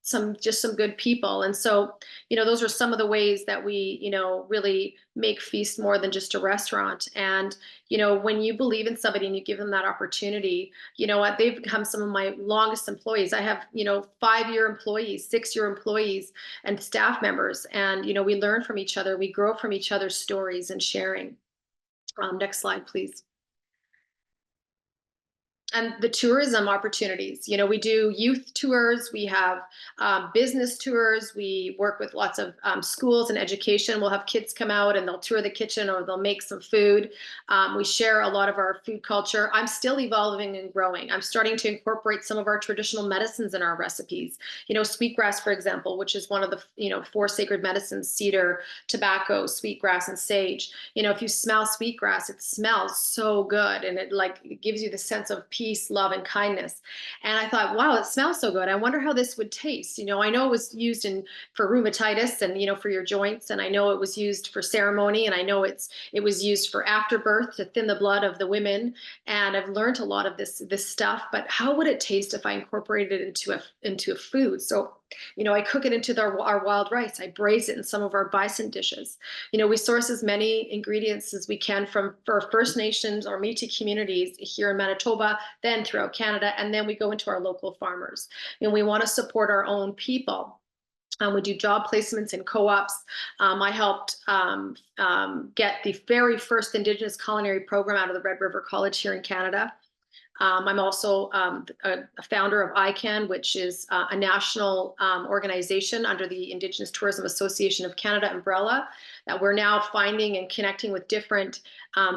some good people. And so, those are some of the ways that we, really make Feast more than just a restaurant. And, when you believe in somebody and you give them that opportunity, you know what, they've become some of my longest employees. I have, 5-year employees, 6-year employees and staff members. And, we learn from each other, we grow from each other's stories and sharing. Next slide, please. And the tourism opportunities, we do youth tours, we have business tours, we work with lots of schools and education. We'll have kids come out and they'll tour the kitchen, or they'll make some food. We share a lot of our food culture. I'm still evolving and growing. I'm starting to incorporate some of our traditional medicines in our recipes. Sweetgrass, for example, which is one of the 4 sacred medicines: cedar, tobacco, sweetgrass, and sage. If you smell sweetgrass, it smells so good, and it gives you the sense of peace, love, and kindness. And I thought, wow, it smells so good. I wonder how this would taste. I know it was used for rheumatitis and, for your joints. And I know it was used for ceremony. And I know it was used for afterbirth to thin the blood of the women. And I've learned a lot of this stuff, but how would it taste if I incorporated it into a food? So, I cook it into our wild rice. I braise it in some of our bison dishes. We source as many ingredients as we can for First Nations or Métis communities here in Manitoba, then throughout Canada, and then we go into our local farmers. We want to support our own people. We do job placements in co-ops. I helped get the very first Indigenous culinary program out of the Red River College here in Canada. I'm also a founder of ICANN, which is a national organization under the Indigenous Tourism Association of Canada umbrella, that we're now finding and connecting with different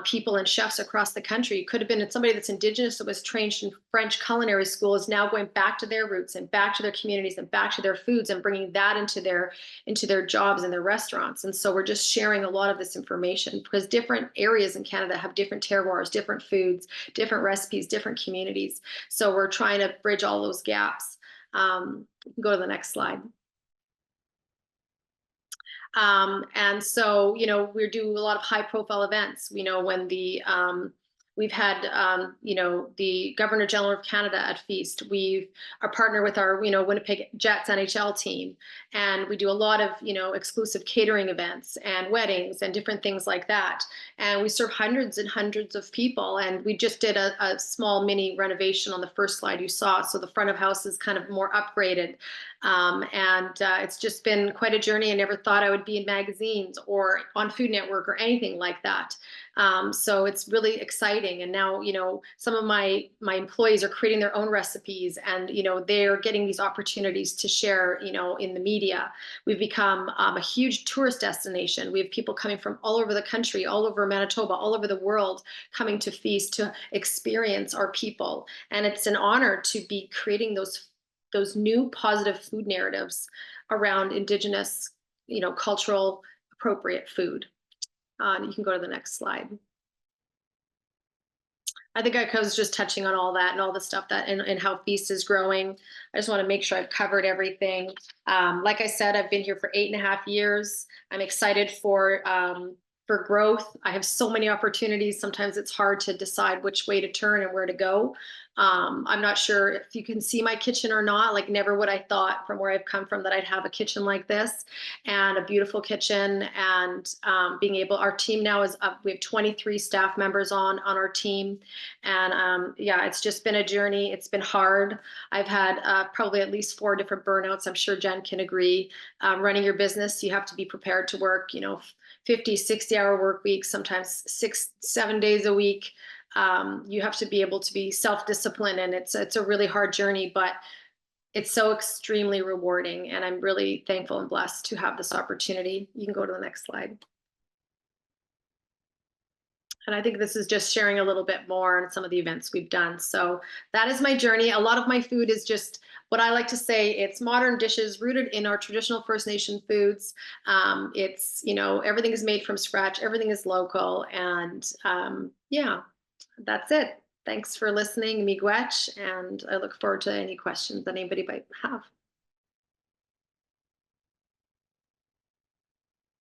people and chefs across the country. It could have been somebody that's Indigenous that was trained in French culinary school, is now going back to their roots and back to their communities and back to their foods, and bringing that into their jobs and their restaurants. And so we're just sharing a lot of this information, because different areas in Canada have different terroirs, different foods, different recipes, different communities. So we're trying to bridge all those gaps. Go to the next slide. And so, we do a lot of high profile events. When we've had, the Governor General of Canada at Feast. We are partnered with our, Winnipeg Jets NHL team. And we do a lot of, exclusive catering events and weddings and different things like that. And we serve hundreds and hundreds of people. And we just did a small mini renovation on the first slide you saw. So the front of house is kind of more upgraded. It's just been quite a journey. I never thought I would be in magazines or on Food Network or anything like that. So it's really exciting. And now, some of my employees are creating their own recipes, and, they're getting these opportunities to share, in the media. We've become a huge tourist destination. We have people coming from all over the country, all over Manitoba, all over the world, coming to Feast to experience our people. And it's an honor to be creating those new positive food narratives around Indigenous, cultural appropriate food. You can go to the next slide. I think I was just touching on all that and all the stuff that and how Feast is growing. I just want to make sure I've covered everything. Like I said, I've been here for 8.5 years. I'm excited for growth. I have so many opportunities. Sometimes it's hard to decide which way to turn and where to go. I'm not sure if you can see my kitchen or not. Like, never would I thought from where I've come from that I'd have a kitchen like this, and a beautiful kitchen. And our team now is up. We have 23 staff members on our team. And yeah, it's just been a journey. It's been hard. I've had probably at least 4 different burnouts. I'm sure Jen can agree. Running your business, you have to be prepared to work, 50, 60-hour work weeks, sometimes 6-7 days a week. You have to be able to be self-disciplined, and it's a really hard journey, but it's so extremely rewarding. And I'm really thankful and blessed to have this opportunity. You can go to the next slide. And I think this is just sharing a little bit more on some of the events we've done. So that is my journey. A lot of my food is just what I like to say, it's modern dishes rooted in our traditional First Nation foods. It's, everything is made from scratch, everything is local. And yeah, that's it. Thanks for listening, Miigwech, and I look forward to any questions that anybody might have.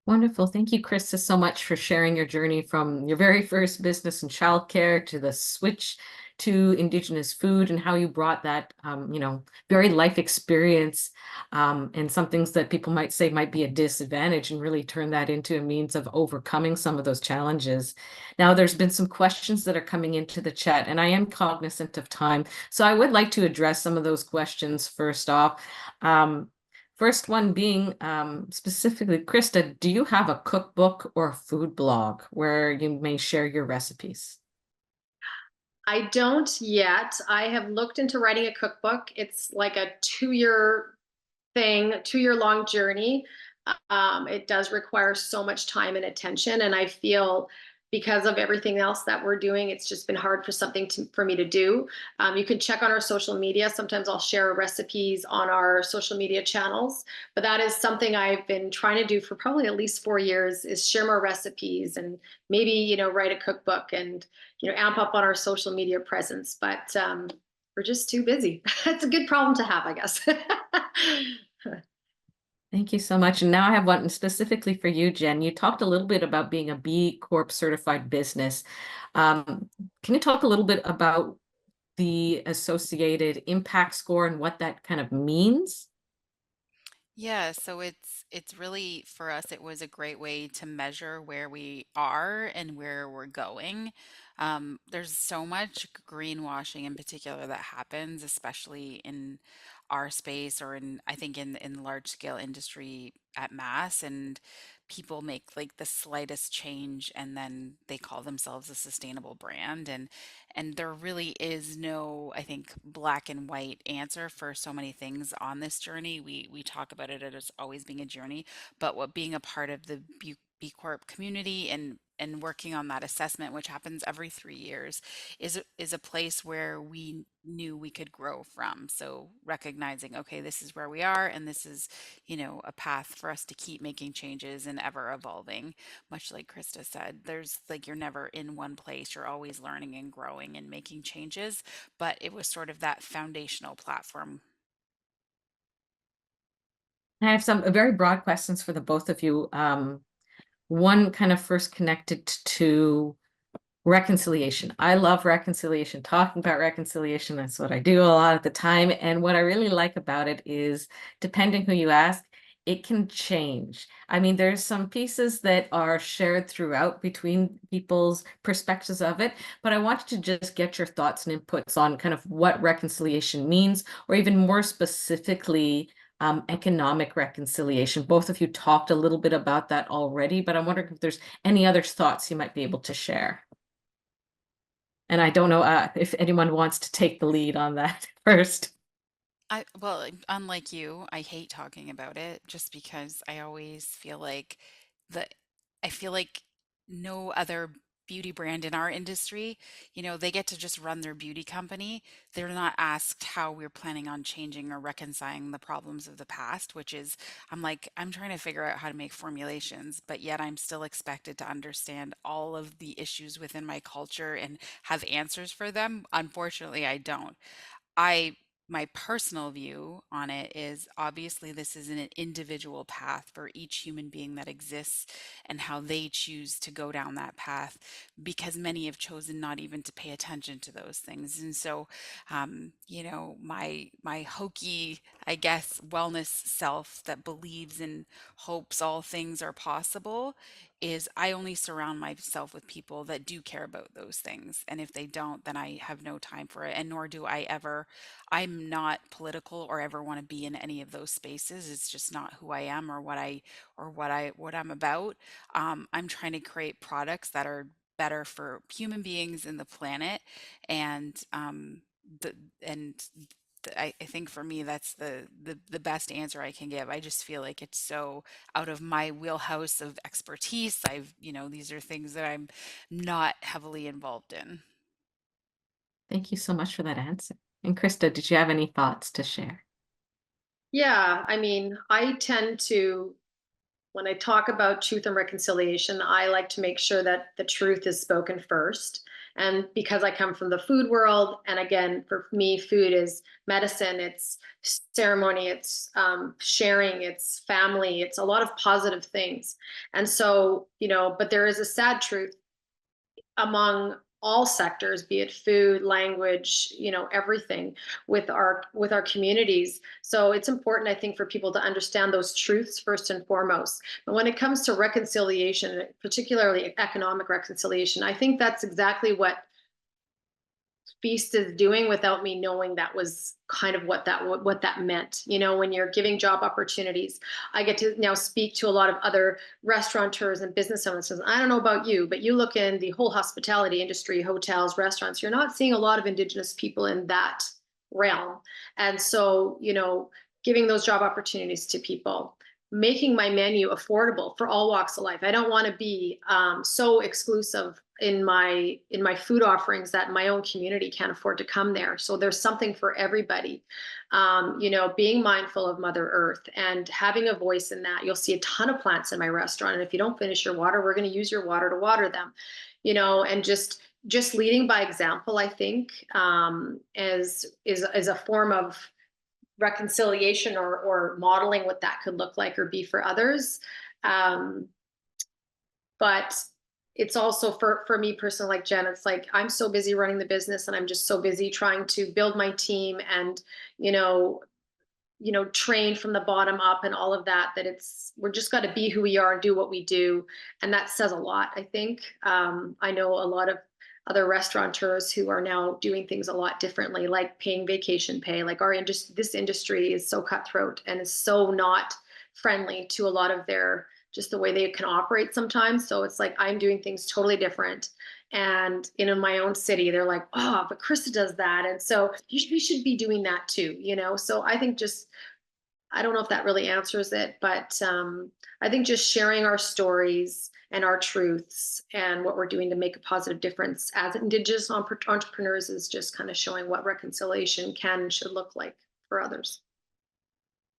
Wonderful. Thank you, Krista, so much for sharing your journey from your very first business in childcare to the switch to Indigenous food and how you brought that, very life experience and some things that people might say might be a disadvantage and really turn that into a means of overcoming some of those challenges. Now, there's been some questions that are coming into the chat, and I am cognizant of time. So I would like to address some of those questions first off. First one being specifically, Krista, do you have a cookbook or a food blog where you may share your recipes? I don't yet. I have looked into writing a cookbook. It's like a 2-year thing, 2-year long journey. It does require so much time and attention. And I feel because of everything else that we're doing, it's just been hard for me to do. You can check on our social media. Sometimes I'll share recipes on our social media channels, but that is something I've been trying to do for probably at least 4 years, is share more recipes and maybe, write a cookbook and, amp up on our social media presence. But we're just too busy. It's a good problem to have, I guess. Thank you so much. And now I have one specifically for you, Jen. You talked a little bit about being a B Corp certified business. Can you talk a little bit about the associated impact score and what that kind of means? Yeah, so it's really for us, it was a great way to measure where we are and where we're going. There's so much greenwashing in particular that happens, especially in our space or in I think in large scale industry at mass, and people make like the slightest change and then they call themselves a sustainable brand, and there really is no, I think, black and white answer for so many things on this journey. We talk about it as always being a journey, but what being a part of the B Corp community and working on that assessment, which happens every 3 years, is a place where we knew we could grow from. So recognizing, okay, this is where we are, and this is, a path for us to keep making changes and ever evolving. Much like Krista said, there's like you're never in one place. You're always learning and growing and making changes. But it was sort of that foundational platform. I have some very broad questions for the both of you. One kind of first connected to reconciliation. I love reconciliation, talking about reconciliation. That's what I do a lot at the time. And what I really like about it is, depending who you ask, it can change. I mean, there's some pieces that are shared throughout between people's perspectives of it, but I wanted to just get your thoughts and inputs on kind of what reconciliation means, or even more specifically, economic reconciliation. Both of you talked a little bit about that already, but I'm wondering if there's any other thoughts you might be able to share. And I don't know if anyone wants to take the lead on that first. Unlike you, I hate talking about it just because I always feel like the I feel like no other beauty brand in our industry, they get to just run their beauty company. They're not asked how we're planning on changing or reconciling the problems of the past, which is, I'm like, I'm trying to figure out how to make formulations, but yet I'm still expected to understand all of the issues within my culture and have answers for them. Unfortunately, I don't. I My personal view on it is obviously this is an individual path for each human being that exists and how they choose to go down that path, because many have chosen not even to pay attention to those things. And so, my hokey, I guess, wellness self that believes and hopes all things are possible is I only surround myself with people that do care about those things. And if they don't, then I have no time for it. And nor do I ever, I'm not political or ever want to be in any of those spaces. It's just not who I am or what I'm about. I'm trying to create products that are better for human beings and the planet. And, the, and I think for me that's the best answer I can give. I just feel like it's so out of my wheelhouse of expertise. These are things that I'm not heavily involved in. Thank you so much for that answer. And Krista, did you have any thoughts to share? Yeah, I mean, I tend to, when I talk about truth and reconciliation, I like to make sure that the truth is spoken first. And because I come from the food world, and again, for me, food is medicine, it's ceremony, it's sharing, it's family, it's a lot of positive things. And so, but there is a sad truth among all sectors, be it food, language, everything with our communities. So it's important, I think, for people to understand those truths first and foremost. But when it comes to reconciliation, particularly economic reconciliation, I think that's exactly what Feast is doing without me knowing that was kind of what that meant. When you're giving job opportunities, I get to now speak to a lot of other restaurateurs and business owners. I don't know about you, but you look in the whole hospitality industry, hotels, restaurants, you're not seeing a lot of Indigenous people in that realm. And so, giving those job opportunities to people, making my menu affordable for all walks of life. I don't want to be so exclusive in my food offerings that my own community can't afford to come there. So there's something for everybody. Being mindful of Mother Earth and having a voice in that. You'll see a ton of plants in my restaurant, and if you don't finish your water, we're going to use your water to water them. And just leading by example, I think, is a form of reconciliation, or modeling what that could look like or be for others. Um, but it's also for me personally, like Jen, it's like I'm so busy running the business, and I'm just so busy trying to build my team and you know train from the bottom up and all of that, we're just got to be who we are and do what we do. And that says a lot, I think. I know a lot of other restaurateurs who are now doing things a lot differently, like paying vacation pay. Like this industry is so cutthroat and is so not friendly to a lot of their, just the way they can operate sometimes. So it's like I'm doing things totally different. And in my own city, they're like, oh, but Krista does that. And so we should be doing that too. So I think I don't know if that really answers it, but I think just sharing our stories and our truths and what we're doing to make a positive difference as Indigenous entrepreneurs is just kind of showing what reconciliation can and should look like for others.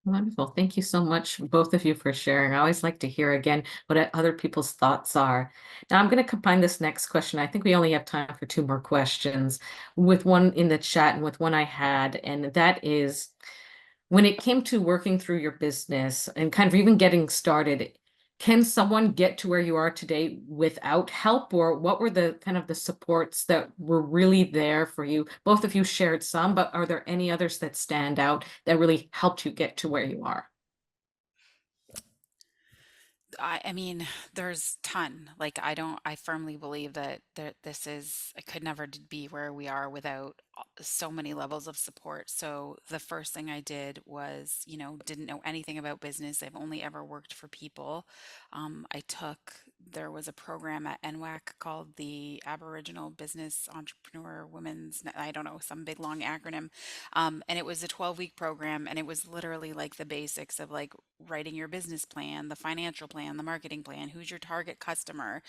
Wonderful. Thank you so much, both of you, for sharing. I always like to hear again what other people's thoughts are. Now, I'm going to combine this next question. I think we only have time for two more questions, with one in the chat and with one I had. And that is, when it came to working through your business and kind of even getting started, can someone get to where you are today without help, or what were the kind of the supports that were really there for you? Both of you shared some, but are there any others that stand out that really helped you get to where you are? I mean, there's ton. Like I firmly believe that this is, I could never be where we are without so many levels of support. So the first thing I did was, didn't know anything about business. I've only ever worked for people. There was a program at NWAC called the Aboriginal Business Entrepreneur Women's, I don't know, some big long acronym. And it was a 12-week program, and it was literally like the basics of like writing your business plan, the financial plan, the marketing plan, who's your target customer,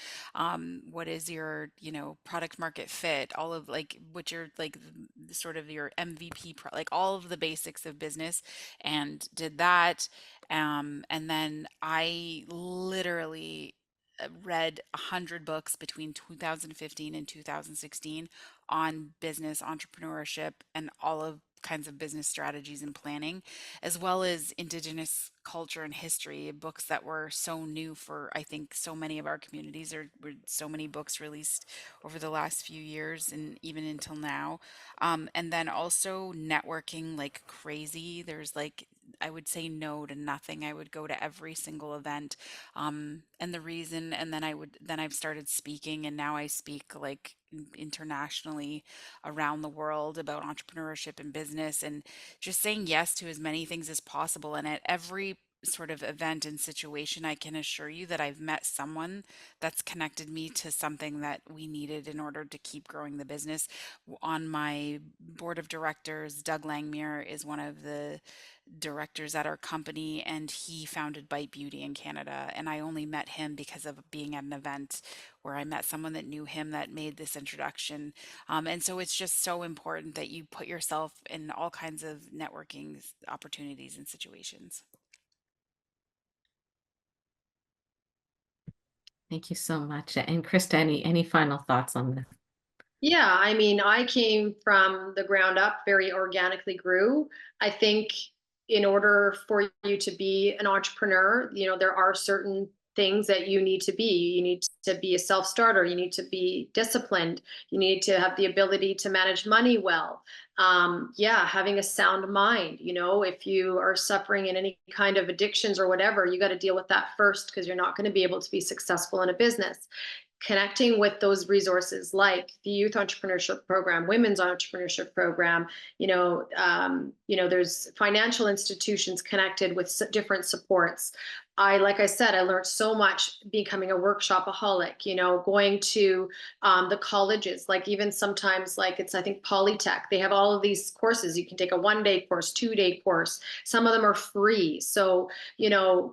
what is your, product market fit, all of like what your like sort of your MVP, like all of the basics of business, and did that. And then I literally read 100 books between 2015 and 2016 on business entrepreneurship and all of kinds of business strategies and planning, as well as Indigenous culture and history, books that were so new for, I think, so many of our communities. There were so many books released over the last few years and even until now. And then also networking like crazy. There's like, I would say no to nothing. I would go to every single event. And the reason, and then I've started speaking, and now I speak like internationally around the world about entrepreneurship and business, and just saying yes to as many things as possible. And at every sort of event and situation, I can assure you that I've met someone that's connected me to something that we needed in order to keep growing the business. On my board of directors, Doug Langmuir is one of the directors at our company, and he founded Bite Beauty in Canada. And I only met him because of being at an event where I met someone that knew him that made this introduction. And so it's just so important that you put yourself in all kinds of networking opportunities and situations. Thank you so much. And Krista, any final thoughts on this? Yeah, I mean, I came from the ground up, very organically grew. I think in order for you to be an entrepreneur, there are certain things that you need to be. You need to be a self-starter. You need to be disciplined. You need to have the ability to manage money well. Yeah, having a sound mind. If you are suffering in any kind of addictions or whatever, you got to deal with that first because you're not going to be able to be successful in a business. Connecting with those resources like the youth entrepreneurship program, women's entrepreneurship program, there's financial institutions connected with different supports. Like I said, I learned so much becoming a workshopaholic, going to the colleges, like even sometimes like I think Polytech, they have all of these courses. You can take a 1-day course, 2-day course. Some of them are free. So,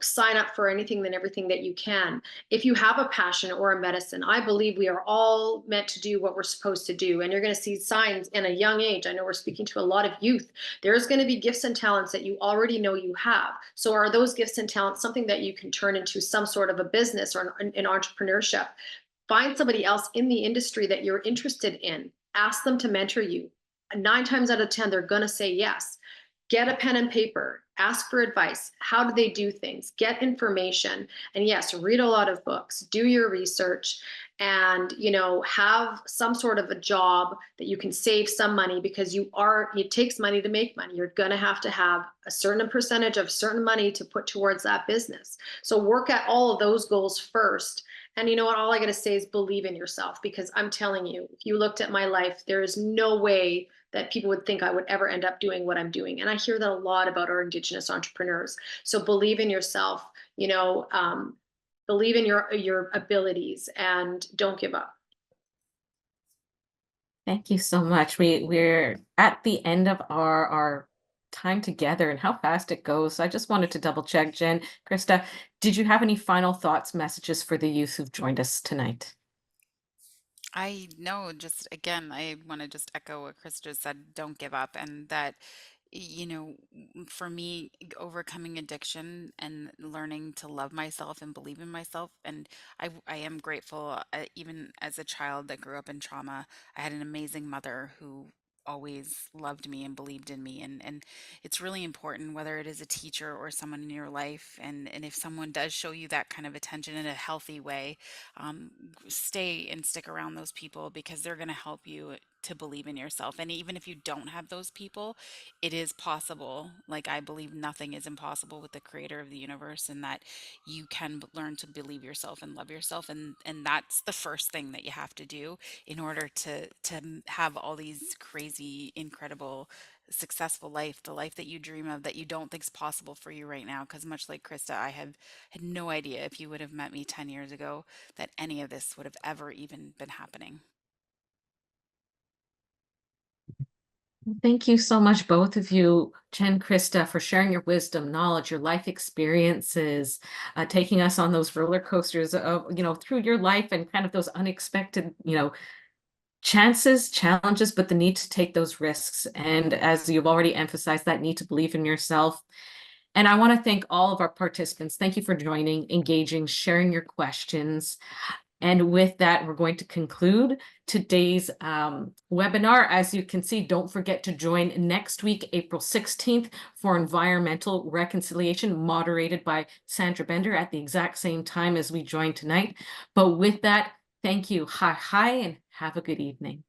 sign up for anything and everything that you can. If you have a passion or a medicine, I believe we are all meant to do what we're supposed to do. And you're going to see signs in a young age. I know we're speaking to a lot of youth. There's going to be gifts and talents that you already know you have. So are those gifts and talents something that you can turn into some sort of a business or an entrepreneurship? Find somebody else in the industry that you're interested in. Ask them to mentor you. 9 times out of 10, they're going to say yes. Get a pen and paper, ask for advice. How do they do things? Get information. And yes, read a lot of books, do your research, and have some sort of a job that you can save some money, because it takes money to make money. You're going to have a certain percentage of certain money to put towards that business. So work at all of those goals first. And you know what? All I got to say is believe in yourself, because I'm telling you, if you looked at my life, there is no way that people would think I would ever end up doing what I'm doing. And I hear that a lot about our Indigenous entrepreneurs. So believe in yourself, believe in your abilities, and don't give up. Thank you so much. We're at the end of our time together, and how fast it goes. So I just wanted to double check, Jen, Krista, did you have any final thoughts, messages for the youth who've joined us tonight? I know, just again, I want to just echo what Chris just said, don't give up. And that, for me, overcoming addiction and learning to love myself and believe in myself. And I am grateful, even as a child that grew up in trauma, I had an amazing mother who always loved me and believed in me. And it's really important, whether it is a teacher or someone in your life. And if someone does show you that kind of attention in a healthy way, um, stay and stick around those people, because they're going to help you to believe in yourself. And even if you don't have those people, it is possible. Like, I believe nothing is impossible with the creator of the universe, and that you can learn to believe yourself and love yourself. And that's the first thing that you have to do in order to have all these crazy, incredible, successful life, the life that you dream of, that you don't think is possible for you right now. Because much like Krista, I have had no idea, if you would have met me 10 years ago, that any of this would have ever even been happening. Thank you so much, both of you, Jen, Krista, for sharing your wisdom, knowledge, your life experiences, taking us on those roller coasters of, through your life, and kind of those unexpected, chances, challenges, but the need to take those risks. And as you've already emphasized, that need to believe in yourself. And I want to thank all of our participants. Thank you for joining, engaging, sharing your questions. And with that, we're going to conclude today's webinar. As you can see, don't forget to join next week, April 16th, for environmental reconciliation, moderated by Sandra Bender at the exact same time as we joined tonight. But with that, thank you. Hi, and have a good evening.